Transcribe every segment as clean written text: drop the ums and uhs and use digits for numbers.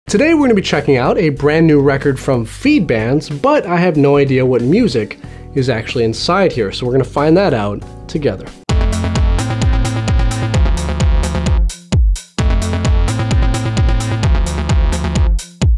Today we're going to be checking out a brand new record from Feedbands, but I have no idea what music is actually inside here, so we're going to find that out together.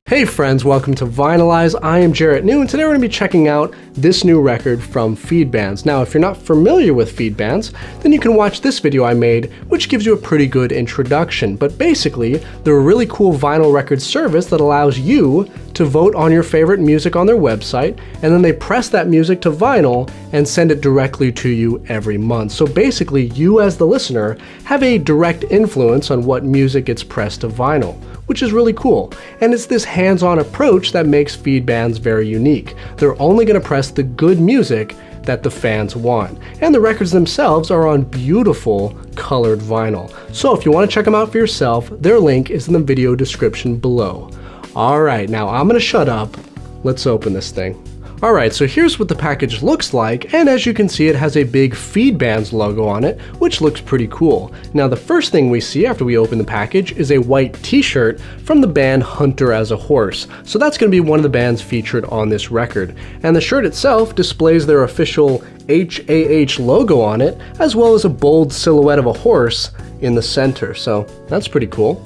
Hey friends, welcome to Eyezz. I am Jarrett and today we're going to be checking out this new record from Feedbands. Now, if you're not familiar with Feedbands, then you can watch this video I made, which gives you a pretty good introduction. But basically, they're a really cool vinyl record service that allows you to vote on your favorite music on their website, and then they press that music to vinyl and send it directly to you every month. So basically, you as the listener have a direct influence on what music gets pressed to vinyl, which is really cool. And it's this hands-on approach that makes Feedbands very unique. They're only going to press the good music that the fans want. And the records themselves are on beautiful colored vinyl. So if you want to check them out for yourself, their link is in the video description below. Alright, now I'm going to shut up. Let's open this thing. Alright, so here's what the package looks like, and as you can see it has a big Feedbands logo on it, which looks pretty cool. Now the first thing we see after we open the package is a white t-shirt from the band Hunter as a Horse. So that's going to be one of the bands featured on this record. And the shirt itself displays their official HAH logo on it, as well as a bold silhouette of a horse in the center, so that's pretty cool.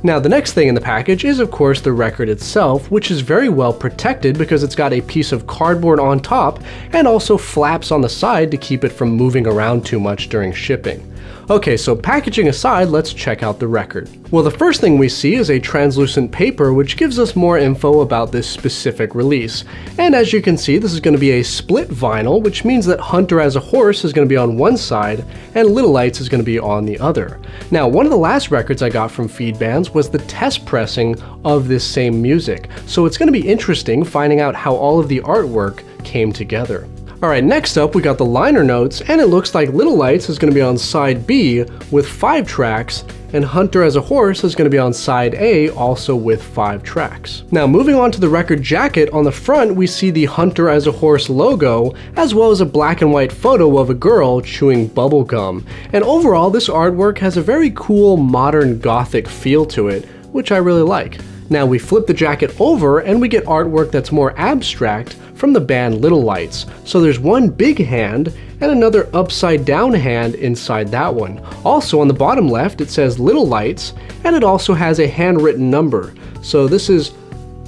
Now the next thing in the package is of course the record itself, which is very well protected because it's got a piece of cardboard on top and also flaps on the side to keep it from moving around too much during shipping. Okay, so packaging aside, let's check out the record. Well, the first thing we see is a translucent paper which gives us more info about this specific release. And as you can see, this is going to be a split vinyl, which means that Hunter as a Horse is going to be on one side and Little Lights is going to be on the other. Now, one of the last records I got from Feedbands was the test pressing of this same music. So it's going to be interesting finding out how all of the artwork came together. Alright, next up we got the liner notes, and it looks like Little Lights is going to be on side B with 5 tracks, and Hunter as a Horse is going to be on side A also with 5 tracks. Now moving on to the record jacket, on the front we see the Hunter as a Horse logo, as well as a black and white photo of a girl chewing bubble gum. And overall this artwork has a very cool modern gothic feel to it, which I really like. Now we flip the jacket over and we get artwork that's more abstract from the band Little Lights. So there's one big hand and another upside down hand inside that one. Also on the bottom left it says Little Lights, and it also has a handwritten number. So this is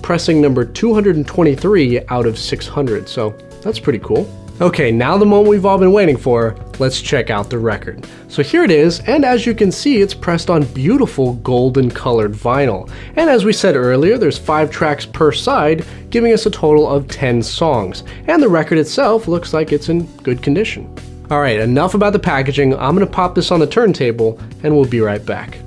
pressing number 223 out of 600, so that's pretty cool. Okay, now the moment we've all been waiting for, let's check out the record. So here it is, and as you can see, it's pressed on beautiful golden colored vinyl. And as we said earlier, there's 5 tracks per side, giving us a total of 10 songs. And the record itself looks like it's in good condition. Alright, enough about the packaging. I'm gonna pop this on the turntable, and we'll be right back.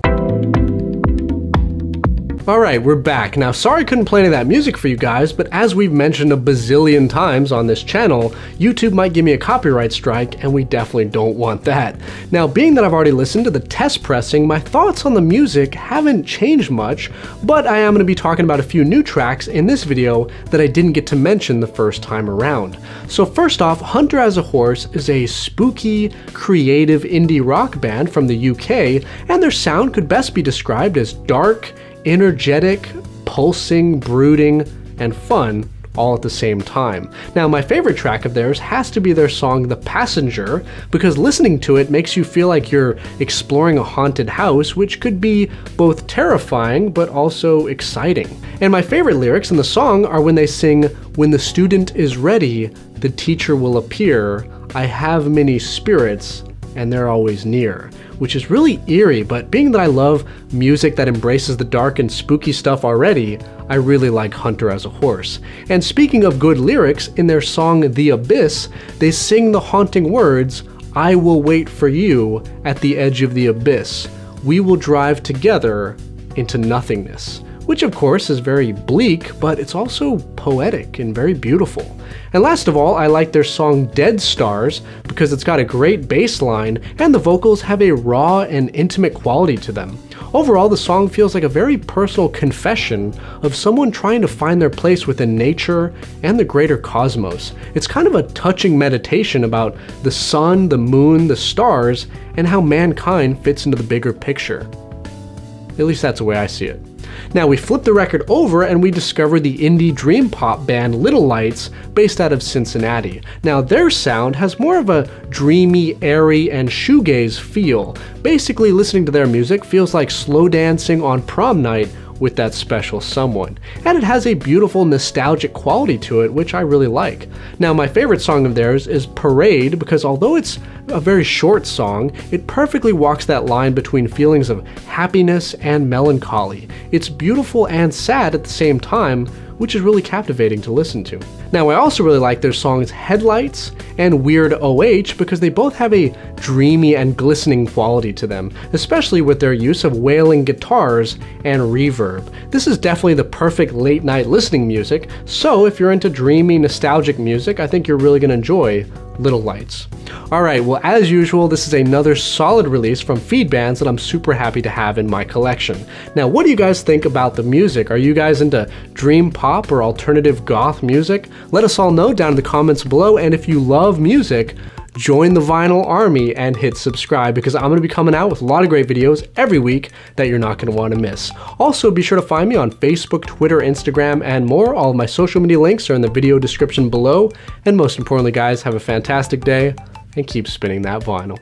Alright, we're back. Now, sorry I couldn't play any of that music for you guys, but as we've mentioned a bazillion times on this channel, YouTube might give me a copyright strike, and we definitely don't want that. Now, being that I've already listened to the test pressing, my thoughts on the music haven't changed much, but I am going to be talking about a few new tracks in this video that I didn't get to mention the first time around. So first off, Hunter as a Horse is a spooky, creative indie rock band from the UK, and their sound could best be described as dark, energetic, pulsing, brooding, and fun all at the same time. Now, my favorite track of theirs has to be their song The Passenger, because listening to it makes you feel like you're exploring a haunted house, which could be both terrifying but also exciting. And my favorite lyrics in the song are when they sing, "When the student is ready, the teacher will appear. I have many spirits, and they're always near," which is really eerie, but being that I love music that embraces the dark and spooky stuff already, I really like Hunter as a Horse. And speaking of good lyrics, in their song The Abyss, they sing the haunting words, "I will wait for you at the edge of the abyss. We will drive together into nothingness," which of course is very bleak, but it's also poetic and very beautiful. And last of all, I like their song Dead Stars because it's got a great bass line and the vocals have a raw and intimate quality to them. Overall, the song feels like a very personal confession of someone trying to find their place within nature and the greater cosmos. It's kind of a touching meditation about the sun, the moon, the stars, and how mankind fits into the bigger picture. At least that's the way I see it. Now we flip the record over and we discover the indie dream pop band Little Lights, based out of Cincinnati. Now their sound has more of a dreamy, airy, and shoegaze feel. Basically, listening to their music feels like slow dancing on prom night with that special someone. And it has a beautiful nostalgic quality to it, which I really like. Now my favorite song of theirs is Parade, because although it's a very short song, it perfectly walks that line between feelings of happiness and melancholy. It's beautiful and sad at the same time, which is really captivating to listen to. Now I also really like their songs Headlights and Weird OH because they both have a dreamy and glistening quality to them, especially with their use of wailing guitars and reverb. This is definitely the perfect late night listening music, so if you're into dreamy, nostalgic music, I think you're really going to enjoy Little Lights. Alright, well as usual, this is another solid release from Feedbands that I'm super happy to have in my collection. Now what do you guys think about the music? Are you guys into dream pop or alternative goth music? Let us all know down in the comments below, and if you love music, join the vinyl army and hit subscribe, because I'm going to be coming out with a lot of great videos every week that you're not going to want to miss. Also, be sure to find me on Facebook, Twitter, Instagram, and more. All of my social media links are in the video description below. And most importantly, guys, have a fantastic day and keep spinning that vinyl.